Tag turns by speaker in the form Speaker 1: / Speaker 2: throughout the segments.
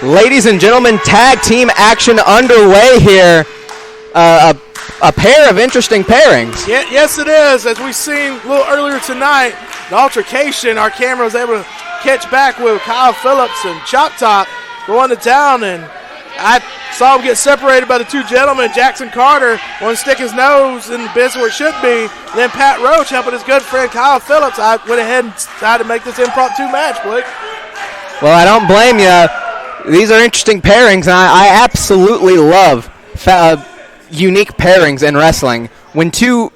Speaker 1: Ladies and gentlemen, tag team action underway here. A pair of interesting pairings.
Speaker 2: Yeah, yes, it is. As we've seen a little earlier tonight, the altercation, our camera was able to catch back with Kyle Phillips and Chop Top going to town, and I saw him get separated by the two gentlemen. Jaxon Carter wanted to stick his nose in the biz where it should be. And then Pat Roach helping his good friend Kyle Phillips. I went ahead and decided to make this impromptu match, Blake.
Speaker 1: Well, I don't blame you. These are interesting pairings, and I absolutely love unique pairings in wrestling. When two...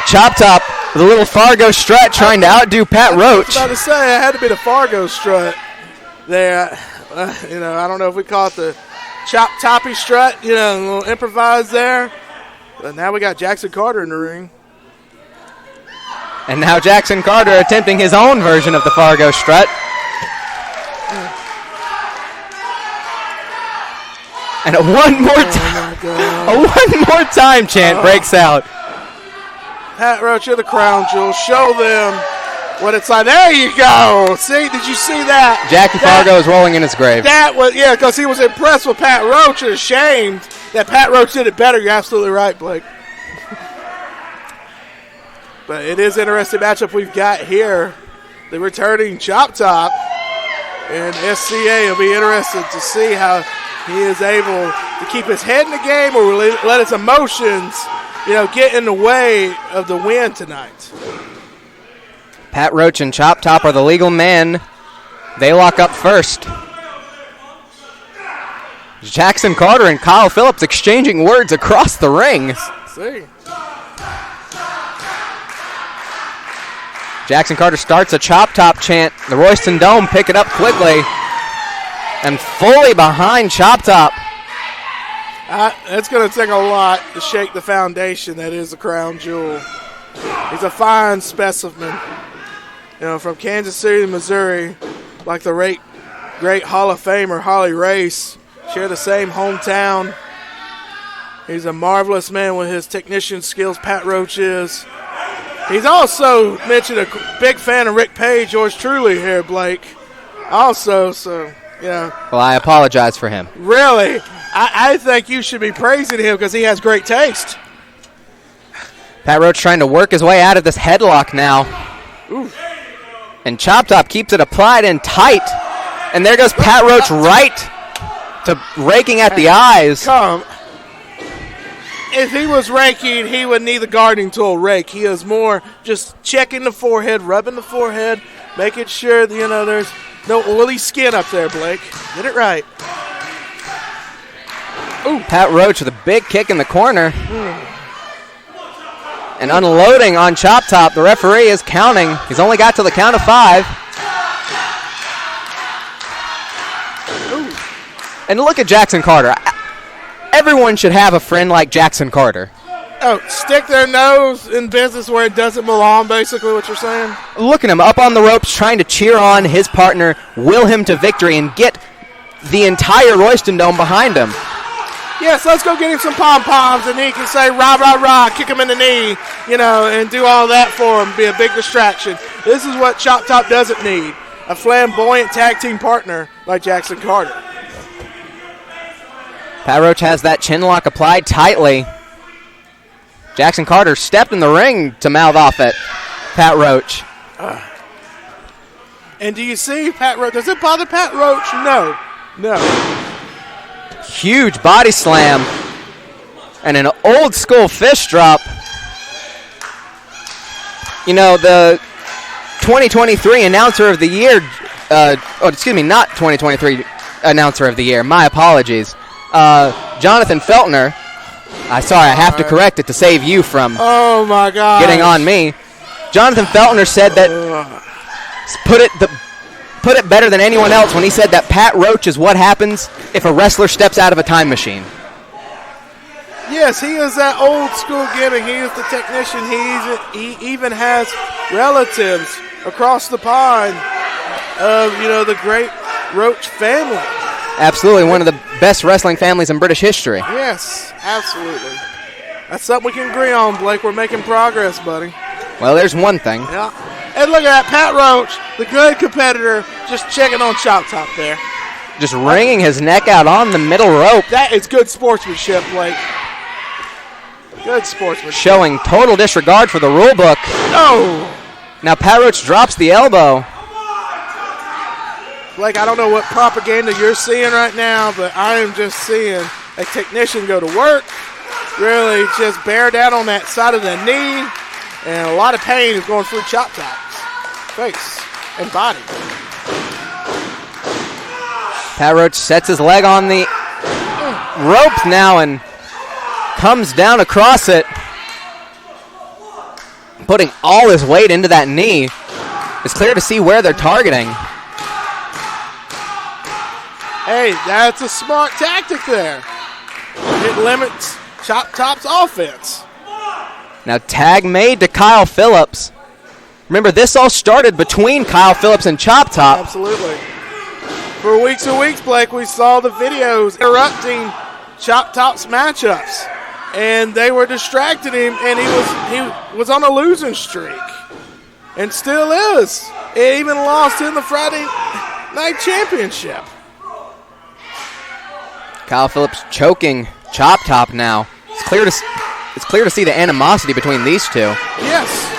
Speaker 1: Chop Top with a little Fargo strut trying to outdo Pat Roach.
Speaker 2: I was about to say, I had to be the Fargo strut there. I don't know if we call it the Chop Toppy strut, a little improvised there. But now we got Jaxon Carter in the ring.
Speaker 1: And now Jaxon Carter attempting his own version of the Fargo strut. And a one more time chant breaks out.
Speaker 2: Pat Roach, you're the crown jewel. Show them what it's like. There you go. See, did you see that?
Speaker 1: Jackie Fargo is rolling in his grave.
Speaker 2: That was, because he was impressed with Pat Roach and ashamed that Pat Roach did it better. You're absolutely right, Blake. But it is an interesting matchup we've got here. The returning Chop Top and SCA will be interested to see how he is able to keep his head in the game or let his emotions, get in the way of the win tonight.
Speaker 1: Pat Roach and Chop Top are the legal men. They lock up first. Jaxon Carter and Kyle Phillips exchanging words across the ring.
Speaker 2: See.
Speaker 1: Jaxon Carter starts a Chop Top chant. The Royston Dome pick it up quickly. And fully behind Chop Top.
Speaker 2: It's going to take a lot to shake the foundation that is the crown jewel. He's a fine specimen. From Kansas City, Missouri, like the great Hall of Famer Holly Race, share the same hometown. He's a marvelous man with his technician skills, Pat Roach is. He's also mentioned a big fan of Rick Page, yours truly here, Blake. Also, so, yeah.
Speaker 1: Well, I apologize for him.
Speaker 2: Really? I think you should be praising him because he has great taste.
Speaker 1: Pat Roach trying to work his way out of this headlock now.
Speaker 2: Ooh.
Speaker 1: And Chop Top keeps it applied and tight. And there goes Pat Roach right to raking at the eyes.
Speaker 2: If he was raking, he would need the gardening tool rake. He is more just checking the forehead, rubbing the forehead, making sure that, there's no oily skin up there, Blake. Get it right.
Speaker 1: Ooh. Pat Roach with a big kick in the corner. And unloading on Chop Top. The referee is counting. He's only got to the count of 5. Ooh. And look at Jaxon Carter. Everyone should have a friend like Jaxon Carter.
Speaker 2: Oh, stick their nose in business where it doesn't belong, basically what you're saying?
Speaker 1: Look at him up on the ropes trying to cheer on his partner, will him to victory, and get the entire Royston Dome behind him.
Speaker 2: Yes, let's go get him some pom-poms, and he can say, rah, rah, rah, kick him in the knee, and do all that for him, be a big distraction. This is what Chop Top doesn't need, a flamboyant tag team partner like Jaxon Carter.
Speaker 1: Pat Roach has that chin lock applied tightly. Jaxon Carter stepped in the ring to mouth off at Pat Roach.
Speaker 2: And do you see Pat Roach? Does it bother Pat Roach? No.
Speaker 1: Huge body slam and an old school fish drop. The 2023 announcer of the year, not 2023 announcer of the year, my apologies. Jonathan Feltner, I have to correct it to save you from getting on me. Jonathan Feltner said that put it better than anyone else when he said that Pat Roach is what happens if a wrestler steps out of a time machine.
Speaker 2: Yes, he is that old school gimmick. He is the technician. He even has relatives across the pond of, the great Roach family.
Speaker 1: Absolutely, one of the best wrestling families in British history.
Speaker 2: Yes, absolutely. That's something we can agree on, Blake. We're making progress, buddy.
Speaker 1: Well, there's one thing.
Speaker 2: Yeah. And look at that, Pat Roach, the good competitor, just checking on Chop Top there.
Speaker 1: Just wringing his neck out on the middle rope.
Speaker 2: That is good sportsmanship, Blake. Good sportsmanship.
Speaker 1: Showing total disregard for the rule book.
Speaker 2: No!
Speaker 1: Now Pat Roach drops the elbow.
Speaker 2: Blake, I don't know what propaganda you're seeing right now, but I am just seeing a technician go to work, really just bear down on that side of the knee, and a lot of pain is going through Chop Top's face and body.
Speaker 1: Pat Roach sets his leg on the rope now and comes down across it, putting all his weight into that knee. It's clear to see where they're targeting.
Speaker 2: Hey, that's a smart tactic there. It limits Chop Top's offense.
Speaker 1: Now tag made to Kyle Phillips. Remember, this all started between Kyle Phillips and Chop Top.
Speaker 2: Absolutely. For weeks and weeks, Blake, we saw the videos interrupting Chop Top's matchups, and they were distracting him, and he was on a losing streak, and still is. He even lost in the Friday Night Championship.
Speaker 1: Kyle Phillips choking Chop Top now. It's clear to see the animosity between these two.
Speaker 2: Yes,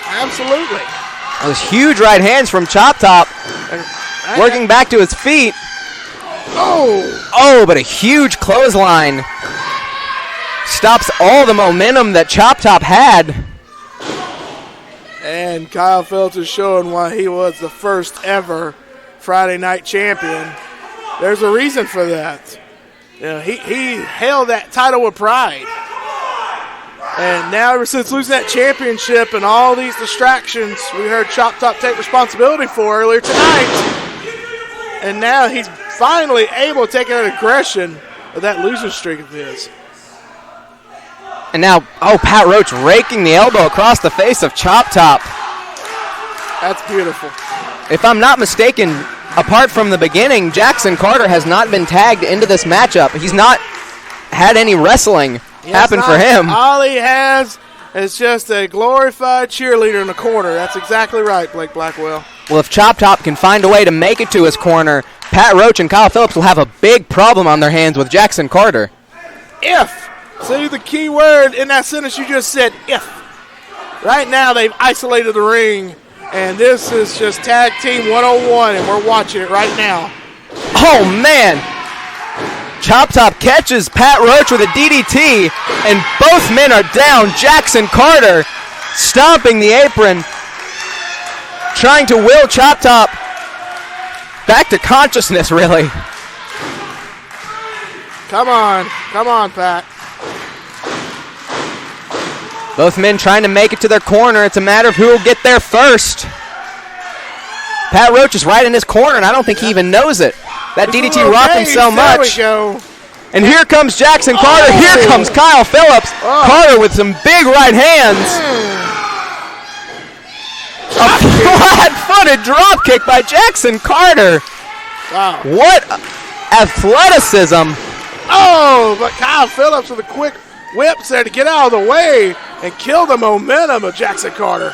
Speaker 2: absolutely.
Speaker 1: Those huge right hands from Chop Top, working back to his feet. Oh, but a huge clothesline stops all the momentum that Chop Top had.
Speaker 2: And Kyle Phillips is showing why he was the first ever Friday Night Champion. There's a reason for that. You know, he held that title with pride. And now, ever since losing that championship and all these distractions we heard Chop Top take responsibility for earlier tonight, and now he's finally able to take that aggression of that losing streak of his.
Speaker 1: And now, Pat Roach raking the elbow across the face of Chop Top.
Speaker 2: That's beautiful.
Speaker 1: If I'm not mistaken, apart from the beginning, Jaxon Carter has not been tagged into this matchup. He's not had any wrestling happen for him.
Speaker 2: All he has is just a glorified cheerleader in the corner. That's exactly right, Blake Blackwell.
Speaker 1: Well, if Chop Top can find a way to make it to his corner, Pat Roach and Kyle Phillips will have a big problem on their hands with Jaxon Carter.
Speaker 2: If. See the key word in that sentence you just said, if. Right now they've isolated the ring, and this is just Tag Team 101, and we're watching it right now.
Speaker 1: Oh, man. Chop Top catches Pat Roach with a DDT, and both men are down. Jaxon Carter stomping the apron, trying to will Chop Top back to consciousness, really.
Speaker 2: Come on, Pat.
Speaker 1: Both men trying to make it to their corner. It's a matter of who will get there first. Pat Roach is right in his corner, and I don't think he even knows it. That DDT rocked him so much.
Speaker 2: There we go.
Speaker 1: And here comes Jaxon Carter. Here comes Kyle Phillips. Carter with some big right hands. A flat-footed drop kick by Jaxon Carter.
Speaker 2: Wow.
Speaker 1: What athleticism.
Speaker 2: Oh, but Kyle Phillips with a quick whips there to get out of the way and kill the momentum of Jaxon Carter.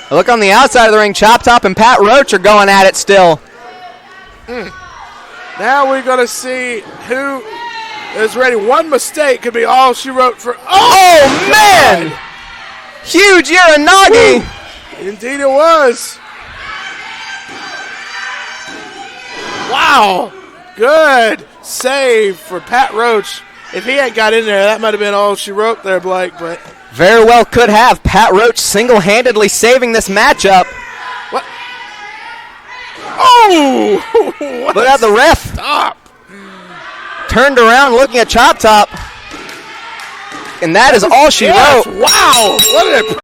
Speaker 1: Look on the outside of the ring. Chop Top and Pat Roach are going at it still.
Speaker 2: Now we're going to see who is ready. One mistake could be all she wrote for.
Speaker 1: Oh man! Huge Uranagi.
Speaker 2: Indeed it was. Wow. Good save for Pat Roach. If he hadn't got in there, that might have been all she wrote there, Blake. But
Speaker 1: very well could have. Pat Roach single-handedly saving this matchup.
Speaker 2: What? Oh!
Speaker 1: Look at the ref.
Speaker 2: Stop.
Speaker 1: Turned around looking at Chop Top. And that is all she wrote.
Speaker 2: Wow. What an